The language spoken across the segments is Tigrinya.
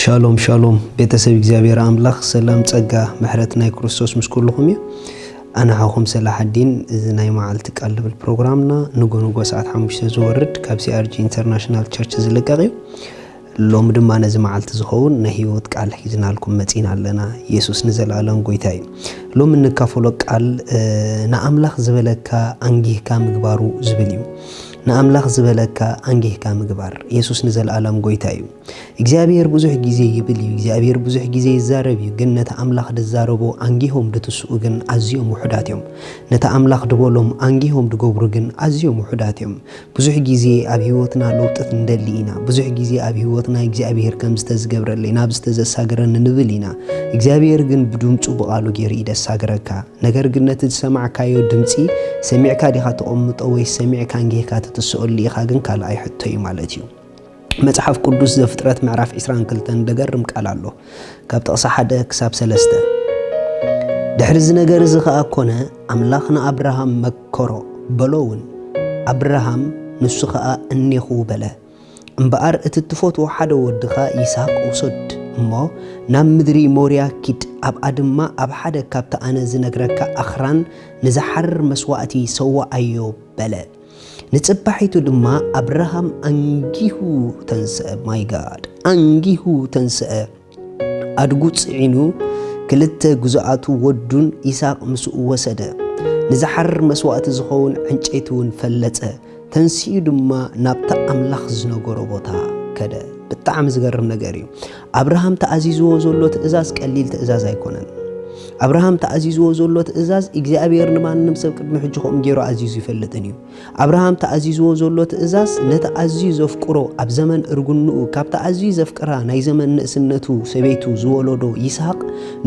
ሻሎም ሻሎም ቤተሰብ እግዚአብሔር አምላክ ሰላም ጸጋ ምሕረት ናይ ክርስቶስ ምስኩልኩም እዩ አና ሐኹም ሰላሐዲን እዚ ናይ መዓልቲ ቃል ልብል ፕሮግራምና ንጎ ሰዓት 5 ዝወርድ ካብ ሲአርጂ ኢንተርናሽናል ቸርች ዝለቀቕ እዩ ሎም ድማ ነዚ መዓልቲ ዝኸውን ናይ ህይወት ቃል ሒዝናልኩም መጺና ኣለና ኢየሱስ ንዘላለም ጎይታ እዩ ሎም እንካፈሎ ቃል ንኣምላኽ ዝበለካ አንጊህካ ምግባሩ ዝብል እዩ ንኣምላኽ ዝበለካ አንጊህካ ምግባር ኢየሱስ ንዘላለም ጎይታ እዩ እግዚአብሔር ብዙሕ ግዜ ይብል እዩ እግዚአብሔር ብዙሕ ግዜ ይዛረብ እዩ ግን ነታ ኣምላኽ ድዛረቦ አንጊሆም ድትስኡ ግን ኣዝዮም ውሑዳት እዮም ነታ ኣምላኽ ድበሎም አንጊሆም ድገብሩ ግን ኣዝዮም ውሑዳት እዮም ብዙሕ ግዜ ኣብ ህይወትና ለውጥት እንደሊ ኢና ብዙሕ ግዜ ኣብ ህይወትና እግዚአብሔር ከም ዝተዝገብረለይ ናብ ዝተዘሳገረን ንብል ኢና እግዚአብሔር ግን ብድምፁ በቃሉ ገይሩ ይደሳገረካ ነገር ግን ነቲ ሰማዕካዮ ድምፂ ሰሚዕካ ዲኻ ተቆምጦ ወይ ሰሚዕካ አንጊህካ ተስኦል ኢኻ ግን ካልኣይ ሕቶ እዩ ማለት እዩ መጽሐፍ ቅዱስ ዘፍጥረት ምዕራፍ 22 ደገርም ቃል ኣሎ ካብ ጥቕሲ 1 ክሳብ 3 ድሕሪ እዚ ነገር እዚ ኸኣ ኮነ ኣምላኽና አብርሃም መከሮ በሎውን አብርሃም ንሱ ኸኣ እኔኹ በለ እምበኣር እቲ ትፈትዎ ሓደ ወድኻ ይስሐቅ ውሰድ እሞ ናብ ምድሪ ሞርያ ኪድ ኣብኣ ድማ ኣብ ሓደ ካብቲ ኣነ ዝነግረካ ኣኽራን ንዝሓርር መስዋእቲ ሰዋኣዮ በለ ንጽባሒቱ ድማ አብርሃም አንጊሁ ተንስአ ማይ ጋድ አንጊሁ ተንስአ አድጉ ጽዒኑ ክልተ ጉዛኣቱ ወዱን ይስሐቅ ምስኡ ወሰደ ንዝሓርር መስዋእቲ ዝኸውን ዕንጨይቱን ፈለጸ ተንሲኡ ድማ ናብታ ኣምላኽ ዝነገሮ ቦታ ከደ ብጣዕሚ ዝገርም ነገር እዩ አብርሃም ተኣዚዝዎ ዘሎ ትእዛዝ ቀሊል ትእዛዝ ኣይኮነን አብርሃም ተኣዚዝዎ ዘሎ ትእዛዝ እግዚአብሔር ንማንም ሰብ ቅድሚ ሕጂ ኸም ገይሩ ኣዚዙ ይፈልጥን እዩ አብርሃም ተኣዚዝዎ ዘሎ ትእዛዝ ነቲ ኣዝዩ ዘፍቅሮ ኣብ ዘመን እርጉንኡ ካብቲ ኣዝዩ ዘፍቅራ ናይ ዘመን ንእስነቱ ሰበይቱ ዝወለዶ ይስሐቅ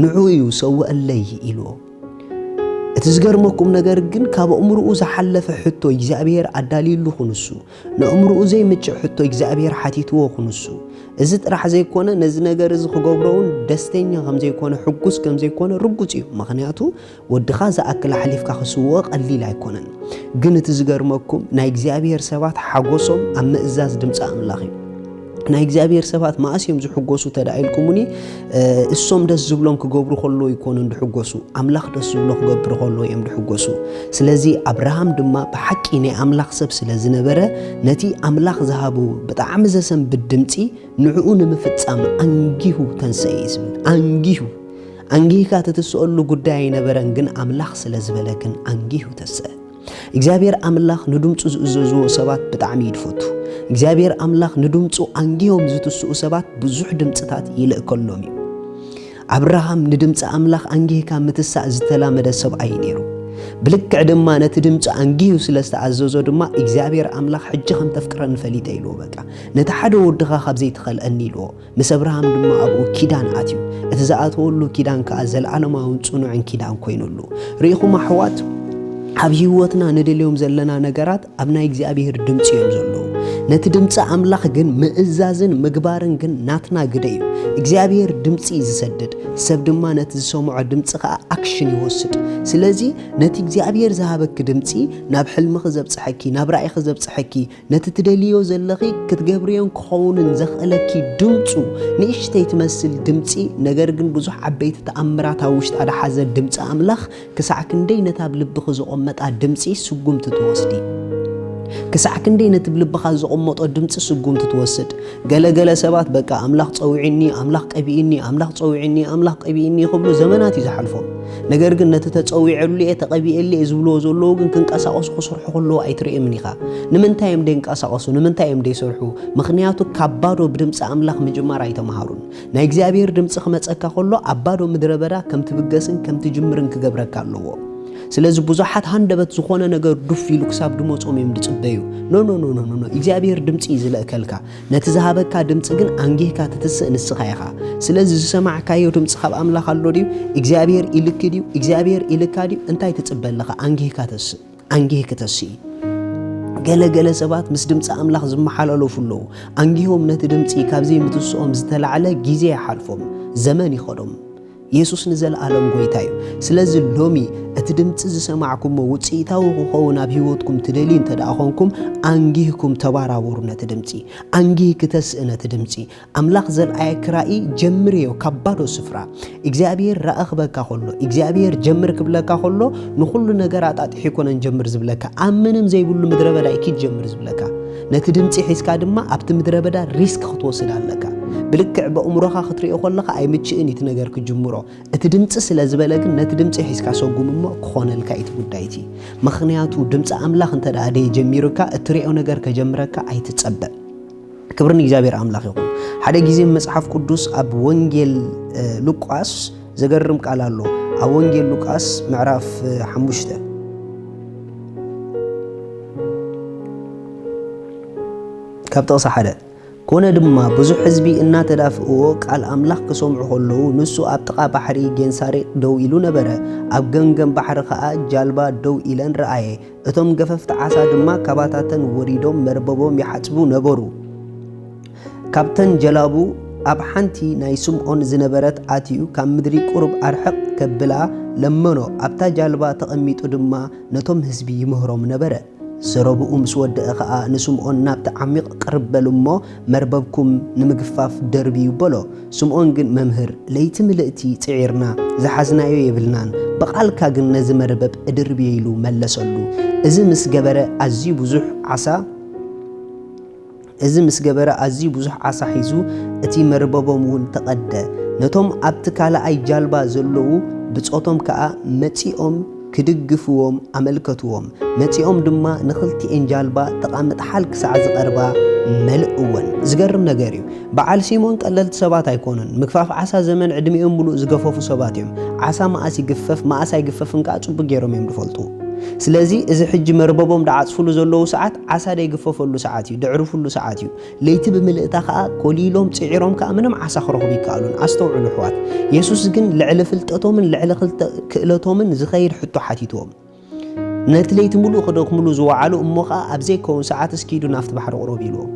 ንዑ እዩ ሰውአለይ ኢልዎ እቲ ዝገርመኩም ነገር ግን ካብ እምርኡ ዝሓለፈ ሕቶ እግዚአብሔር ኣዳሊሉ ኹንሱ ንእምርኡ ዘይምጭዕ ሕቶ እግዚአብሔር ሓቲትዎ ኹንሱ እዚ ጥራሕ ዘይኮነ ነዚ ነገር እዚ ክገብሮውን ደስተኛ ከም ዘይኮነ ሕጉስ ከም ዘይኮነ ርጉጽ እዩ ምኽንያቱ ወድኻ ዝኣክል ሓሊፍካ ክስውኦ ቀሊል ኣይኮነን ግን እቲ ዝገርመኩም ናይ እግዚአብሔር ሰባት ሓጎሶም ኣብ ምእዛዝ ድምፂ ኣምላኽ እዩ ናይ እግዚአብሔር ሰባት ማእስዮም ዝሕጎሱ ተዳኢልኩምኒ እሶም ደስ ዝብሎም ክገብሩ ከሎ ይኮኑ እንድሕጎሱ ኣምላኽ ደስ ዝብሎ ክገብሩ ከሎ እዮም ድሕጎሱ ስለዚ አብርሃም ድማ ብሓቂ ናይ ኣምላኽ ሰብ ስለ ዝነበረ ነቲ ኣምላኽ ዝሃቡ ብጣዕሚ ዘሰንብት ድምፂ ንዕኡ ንምፍጻም አንጊሁ ተንስአ ዝብል አንጊህካ ተትስኦሉ ጉዳይ አይነበረን ግን ኣምላኽ ስለ ዝበለ ግን አንጊሁ ተንስአ እግዚአብሔር ኣምላኽ ንድምፁ ዝእዘዝዎ ሰባት ብጣዕሚ ይድፈቱ እግዚአብሔር ኣምላኽ ንድምፁ አንጊሆም ዝትስኡ ሰባት ብዙሕ ድምፅታት ይልእከሎም እዩ አብርሃም ንድምፂ ኣምላኽ አንጊህካ ምትሳእ ዝተላመደ ሰብኣይ ነይሩ ብልክዕ ድማ ነቲ ድምፂ አንጊሁ ስለ ዝተኣዘዞ ድማ እግዚአብሔር ኣምላኽ ሕጂ ከም ተፍቅረን ፈሊጠ ኢልዎ በቃ ነቲ ሓደ ወድኻ ካብ ዘይትኸልአኒ ኢልዎ ምስ አብርሃም ድማ ኣብኡ ኪዳን ኣትዩ እቲ ዝኣተወሉ ኪዳን ከዓ ዘለዓለማውን ጽኑዕን ኪዳን ኮይኑሉ ርኢኹም ኣሕዋት ኣብ ህይወትና ንደልዮም ዘለና ነገራት ኣብ ናይ እግዚአብሔር ድምፂ እዮም ዘለዉ ነቲ ድምፂ ኣምላኽ ግን ምእዛዝን ምግባርን ግን ናትና ግደ እዩ እግዚአብሔር ድምፂ ዝሰድድ ሰብ ድማ ነቲ ዝሰምዖ ድምፂ ከዓ ኣክሽን ይወስድ ስለዚ ነቲ እግዚአብሔር ዝሃበክ ድምፂ ናብ ሕልሚ ክዘብፅሐኪ ናብ ራእይ ክዘብፅሐኪ ነቲ ትደልዮ ዘለኺ ክትገብርዮን ክኸውንን ዘኽእለኪ ድምፁ ንእሽተይ ትመስል ድምፂ ነገር ግን ብዙሕ ዓበይቲ ተኣምራት ኣብ ውሽጣ ዝሓዘ ድምፂ ኣምላኽ ክሳዕ ክንደይ ነታ ብልብኺ ዝቖመጣ ድምፂ ስጉምቲ ትወስዲ ክሳዕ ክንደይ ነቲ ብልብኻ ዝቕመጦ ድምፂ ስጉምቲ ትወስድ ገለገለ ሰባት በቃ ኣምላኽ ፀዊዕኒ ኣምላኽ ቀቢእኒ ኣምላኽ ፀዊዕኒ ኣምላኽ ቀቢእኒ ይኽብሉ ዘመናት እዩ ዝሓልፎም ነገር ግን ነቲ ተፀዊዐሉ እየ ተቐቢአሉ እየ ዝብልዎ ዘለዉ ግን ክንቀሳቐሱ ክሰርሑ ከለዉ ኣይትርእምን ኢኻ ንምንታይ እዮም ደይንቀሳቐሱ ንምንታይ እዮም ደይሰርሑ ምኽንያቱ ካብ ባዶ ብድምፂ ኣምላኽ ምጅማር ኣይተምሃሩን ናይ እግዚአብሔር ድምፂ ክመፀካ ከሎ ኣብ ባዶ ምድረ በዳ ከም ትብገስን ከም ትጅምርን ክገብረካ ኣለዎ ስለዚ ብዙሓት ሃንደበት ዝኾነ ነገር ዱፍ ኢሉ ክሳብ ድመፆም እዮም ድፅበዩ ኖ እግዚአብሔር ድምፂ ዝለእከልካ ነቲ ዝሃበካ ድምፂ ግን አንጊህካ ትትስእ ንስኻ ኢኻ ስለዚ ዝሰማዕካዮ ድምፂ ካብ ኣምላኽ ኣሎ ድዩ እግዚአብሔር ኢልክ ድዩ እግዚአብሔር ኢልካ ድዩ እንታይ ትፅበለኻ አንጊህካ ተስእ አንጊህክ ተስእ ገለገለ ሰባት ምስ ድምፂ ኣምላኽ ዝመሓላለፉ ኣለዉ አንጊሆም ነቲ ድምፂ ካብዘይ ምትስኦም ዝተላዕለ ግዜ ይሓልፎም ዘመን ይኸዶም ኢየሱስ ንዘለዓለም ጎይታ እዩ ስለዚ ሎሚ እቲ ድምፂ ዝሰማዕኩሞ ውፅኢታዊ ክኸውን ኣብ ህይወትኩም ትደሊ እንተደኣ ኮንኩም አንጊህኩም ተባራበሩ ነቲ ድምፂ አንጊህ ክተስእ ነቲ ድምፂ ኣምላኽ ዘለኣየ ክራኢ ጀምርዮ ካብ ባዶ ስፍራ እግዚኣብሔር ረኣኽበካ ከሎ እግዚኣብሔር ጀምር ክብለካ ከሎ ንኩሉ ነገር ኣጣጢሑ ይኮነን ጀምር ዝብለካ ኣብ ምንም ዘይብሉ ምድረ በዳ ኢኪ ጀምር ዝብለካ ነቲ ድምፂ ሒዝካ ድማ ኣብቲ ምድረ በዳ ሪስክ ክትወስድ ኣለካ ብልክዕ በእምሮኻ ክትሪኦ ከለኻ ኣይምችእን እቲ ነገር ክጅምሮ እቲ ድምፂ ስለ ዝበለ ግን ነቲ ድምፂ ሒዝካ ሰጉም እሞ ክኾነልካ እቲ ጉዳይቲ ምክንያቱ ድምፂ ኣምላኽ እንተደኣ ደይ ጀሚሩካ እትሪኦ ነገር ከጀምረካ ኣይትፀበእ ክብሪ ንእግዚኣብሔር ኣምላኽ ይኹን ሓደ ግዜ መጽሓፍ ቅዱስ ኣብ ወንጌል ሉቃስ ዘገርም ቃል ኣሎ ኣብ ወንጌል ሉቃስ ምዕራፍ 5 ካብ ጥቕሲ 1 ኮነ ድማ ብዙሕ ህዝቢ እናተዳፍእዎ ቃል ኣምላኽ ክሰምዑ ከለዉ ንሱ ኣብ ጥቓ ባሕሪ ጌንሳሬጥ ደው ኢሉ ነበረ ኣብ ገምገም ባሕሪ ከዓ ጃልባ ደው ኢለን ረኣየ እቶም ገፈፍቲ ዓሳ ድማ ካባታተን ወሪዶም መርበቦም ይሓጽቡ ነበሩ ካብተን ጀላቡ ኣብ ሓንቲ ናይ ስምዖን ዝነበረት ኣትዩ ካብ ምድሪ ቁርብ ኣርሕቕ ከብላ ለመኖ ኣብታ ጃልባ ተቐሚጡ ድማ ነቶም ህዝቢ ይምህሮም ነበረ ሰረብኡ ምስ ወደአ ከዓ ንስምዖን ናብቲ ዓሚቕ ቅርበል እሞ መርበብኩም ንምግፋፍ ደርቢ ይበሎ ስምዖን ግን መምህር ለይቲ ምልእቲ ጽዒርና ዝሓዝናዮ የብልናን በቓልካ ግን ነዚ መርበብ እድርቢ ኢሉ መለሰሉ እዚ ምስ ገበረ ኣዝዩ ብዙሕ ዓሳ ሒዙ እቲ መርበቦም እውን ተቐደ ነቶም ኣብቲ ካልኣይ ጃልባ ዘለዉ ብጾቶም ከዓ መጺኦም ክድግፍዎም ኣመልከትዎም መጺኦም ድማ ንኽልቲኤን ጃልባ ጠቓምጥ ሓል ክሳዕ ዝቐርባ መልእወን ዝገርም ነገር እዩ በዓል ሲሞን ቀለልቲ ሰባት ኣይኮኑን ምግፋፍ ዓሳ ዘመን ዕድሚኦም ሙሉእ ዝገፈፉ ሰባት እዮም ዓሳ መዓስ ይግፈፍ መዓስ ኣይግፈፍን ከዓ ጽቡቕ ገይሮም እዮም ዝፈልጡ ስለዚ እዚ ሕጂ መርበቦም ዳዓጽፍሉ ዘለዉ ሰዓት ዓሳ ደይግፈፈሉ ሰዓት እዩ ድዕርፍሉ ሰዓት እዩ ለይቲ ብምልእታ ከዓ ኮሊሎም ጽዒሮም ከዓ ምንም ዓሳ ክረኽቡ ይከኣሉን ኣስተውዕሉ ኣሕዋት ኢየሱስ ግን ልዕሊ ፍልጠቶምን ልዕሊ ክእለቶምን ዝኸይድ ሕቶ ሓቲትዎም ነቲ ለይቲ ሙሉእ ክደክሙሉ ዝወዓሉ እሞ ከዓ ኣብ ዘይከውን ሰዓት እስኪዱ ናፍቲ ባሕሪ ቅረቡ ኢልዎም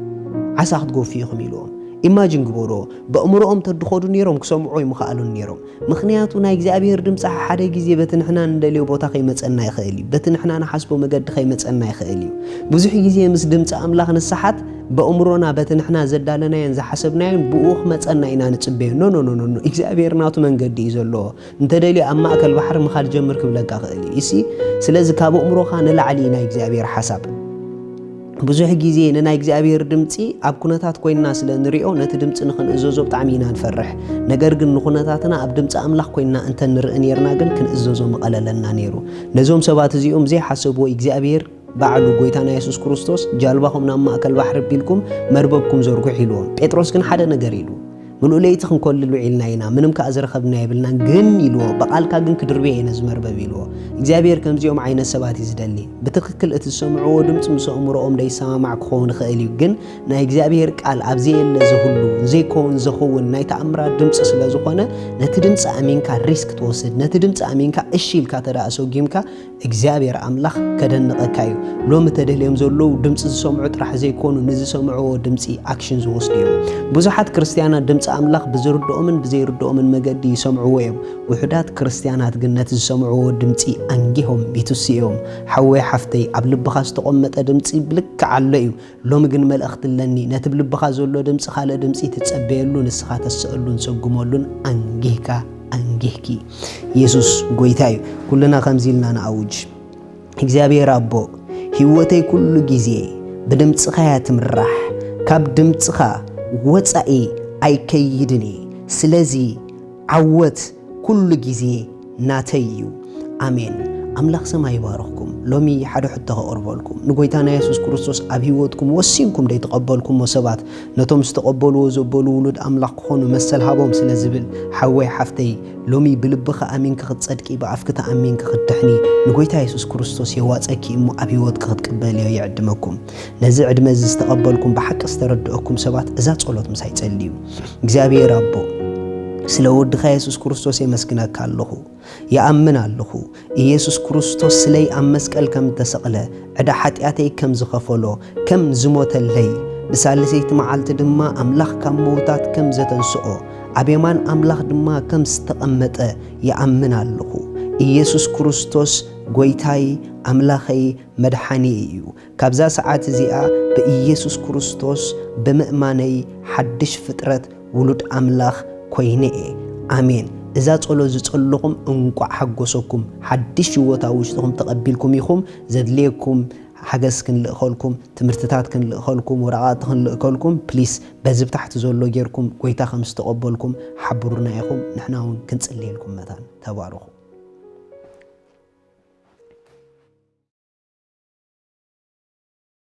ዓሳ ክትገፉ ኢኹም ኢልዎም ኢማጂን ግበሮ በእምሮኦም ተድኾዱ ነይሮም ክሰምዑ ይምኽኣሉን ነይሮም ምክንያቱ ናይ እግዚኣብሔር ድምፂ ሓደ ግዜ በቲ ንሕና እንደልዮ ቦታ ከይመፀና ይኽእል እዩ በቲ ንሕና ንሓስቦ መገዲ ከይመፀና ይኽእል እዩ ብዙሕ ግዜ ምስ ድምፂ ኣምላኽ ንስሓት በእምሮና በቲ ንሕና ዘዳለናየን ዝሓሰብናየን ብኡ ክመፀና ኢና ንፅበዮ ኖ እግዚኣብሔር ናቱ መንገዲ እዩ ዘለዎ እንተደልዮ ኣብ ማእከል ባሕሪ ምኻድ ጀምር ክብለካ ክእል እዩ እሲ ስለዚ ካብ ኣእምሮኻ ንላዕሊ ናይ እግዚኣብሔር ሓሳብ ብዙሕ ግዜ ንናይ እግዚኣብሔር ድምፂ ኣብ ኩነታት ኮይንና ስለ ንሪኦ ነቲ ድምፂ ንኽንእዘዞ ብጣዕሚ ኢና ንፈርሕ ነገር ግን ንኩነታትና ኣብ ድምፂ ኣምላኽ ኮይንና እንተ ንርኢ ነርና ግን ክንእዘዞ መቐለለና ነይሩ ነዞም ሰባት እዚኦም ዘይሓሰብዎ እግዚኣብሔር ባዕሉ ጎይታና ኢየሱስ ክርስቶስ ጃልባኹም ናብ ማእከል ባሕሪ ቢልኩም መርበብኩም ዘርጉሕ ኢልዎም ጴጥሮስ ግን ሓደ ነገር ኢሉ ምሉእ ለይቲ ክንኮልሉ ዒልና ኢና ምንም ከዓ ዝረኸብና የብልና ግን ኢልዎ በቓልካ ግን ክድርብየ እየ ነዚ መርበብ ኢልዎ እግዚኣብሔር ከምዚኦም ዓይነት ሰባት እዩ ዝደሊ ብትክክል እቲ ዝሰምዕዎ ድምፂ ምስ ኣእምሮኦም ደይሰማማዕ ክኸውን ይኽእል እዩ ግን ናይ እግዚኣብሔር ቃል ኣብ ዘየለ ዝህሉ ዘይከውን ዝኸውን ናይ ተኣምራት ድምፂ ስለ ዝኾነ ነቲ ድምፂ ኣሚንካ ሪስክ ትወስድ ነቲ ድምፂ ኣሚንካ እሺ ኢልካ ተደኣ ሰጊምካ እግዚኣብሔር ኣምላኽ ከደንቐካ እዩ ሎሚ ተደልዮም ዘለዉ ድምፂ ዝሰምዑ ጥራሕ ዘይኮኑ ንዝሰምዕዎ ድምፂ ኣክሽን ዝወስዱ እዮም ብዙሓት ክርስትያናት ድምፂ ኣምላኽ ብዝርድኦምን ብዘይርድኦምን መገዲ ይሰምዕዎ እዮም ውሕዳት ክርስትያናት ግን ነቲ ዝሰምዕዎ ድምፂ ኣንጊሆም ይትስዮም ሓወይ ሓፍተይ ኣብ ልብኻ ዝተቐመጠ ድምፂ ብልክዕ ኣሎ እዩ ሎሚ ግን መልእኽቲ ኣለኒ ነቲ ብልብኻ ዘሎ ድምፂ ካልእ ድምፂ ትፀበየሉ ንስኻ ተስአሉን ሰጉመሉን ኣንጊህኪ ኢየሱስ ጎይታ እዩ ኩልና ከምዚ ኢልና ንኣውጅ እግዚኣብሔር ኣቦ ህይወተይ ኩሉ ግዜ ብድምፅኻ እያ ትምራሕ ካብ ድምፅኻ ወፃኢ ኣይከይድኒ ስለዚ ዓወት ኩሉ ግዜ ናተይ እዩ ኣሜን ኣምላኽ ሰማይ ይባርኽኩም ሎሚ ሓደ ሕቶ ከቕርበልኩም ንጎይታና ኢየሱስ ክርስቶስ ኣብ ህይወትኩም ወሲንኩም ደይተቐበልኩሞ ሰባት ነቶም ዝተቐበልዎ ዘበሉ ውሉድ ኣምላኽ ክኾኑ መሰል ሃቦም ስለ ዝብል ሓወይ ሓፍተይ ሎሚ ብልብኻ ኣሚንካ ክትጸድቂ ብኣፍክ ተኣሚንካ ክትድሕኒ ንጎይታ ኢየሱስ ክርስቶስ የዋፀኪ እሞ ኣብ ህይወትካ ክትቅበልዮ ይዕድመኩም ነዚ ዕድመ እዚ ዝተቐበልኩም ብሓቂ ዝተረድአኩም ሰባት እዛ ጸሎት ምሳይ ጸልዩ እግዚአብሔር ኣቦ ስለ ወድኻ ኢየሱስ ክርስቶስ የመስግነካ ኣለኹ يأمن الله ኢየሱስ ክርስቶስ ስለይ ኣብ መስቀል ከም ተሰቕለ ዕዳ ኃጢአተይ ከም ዝኸፈሎ ከም ዝሞተለይ ብሳልሰይቲ መዓልቲ ድማ ኣምላኽ ካብ ሞታት ከም ዘተንስኦ አቤማን አምላኽ ድማ ከም ዝተቐመጠ ይኣምን ኣለኹ ኢየሱስ ክርስቶስ ጎይታይ አምላኸይ መድኃኒ እዩ ካብዛ ሰዓት እዚኣ በኢየሱስ ክርስቶስ ብምእማነይ ሓድሽ ፍጥረት ውሉድ አምላኽ ኮይነ አሜን እዛ ጸሎት ዝጸልኹም እንቋዕ ሓጎሰኩም ሓድሽ ህይወት ኣብ ውሽጥኩም ተቐቢልኩም ኢኹም ዘድልየኩም ሓገዝ ክንልእኸልኩም ትምህርትታት ክንልእኸልኩም ወረቓት ክንልእኸልኩም ፕሊስ በዚ ታሕቲ ዘሎ ጌርኩም ጎይታ ከም ዝተቐበልኩም ሓብሩና ኢኹም ንሕና እውን ክንጽልየልኩም መታን ተባረኹ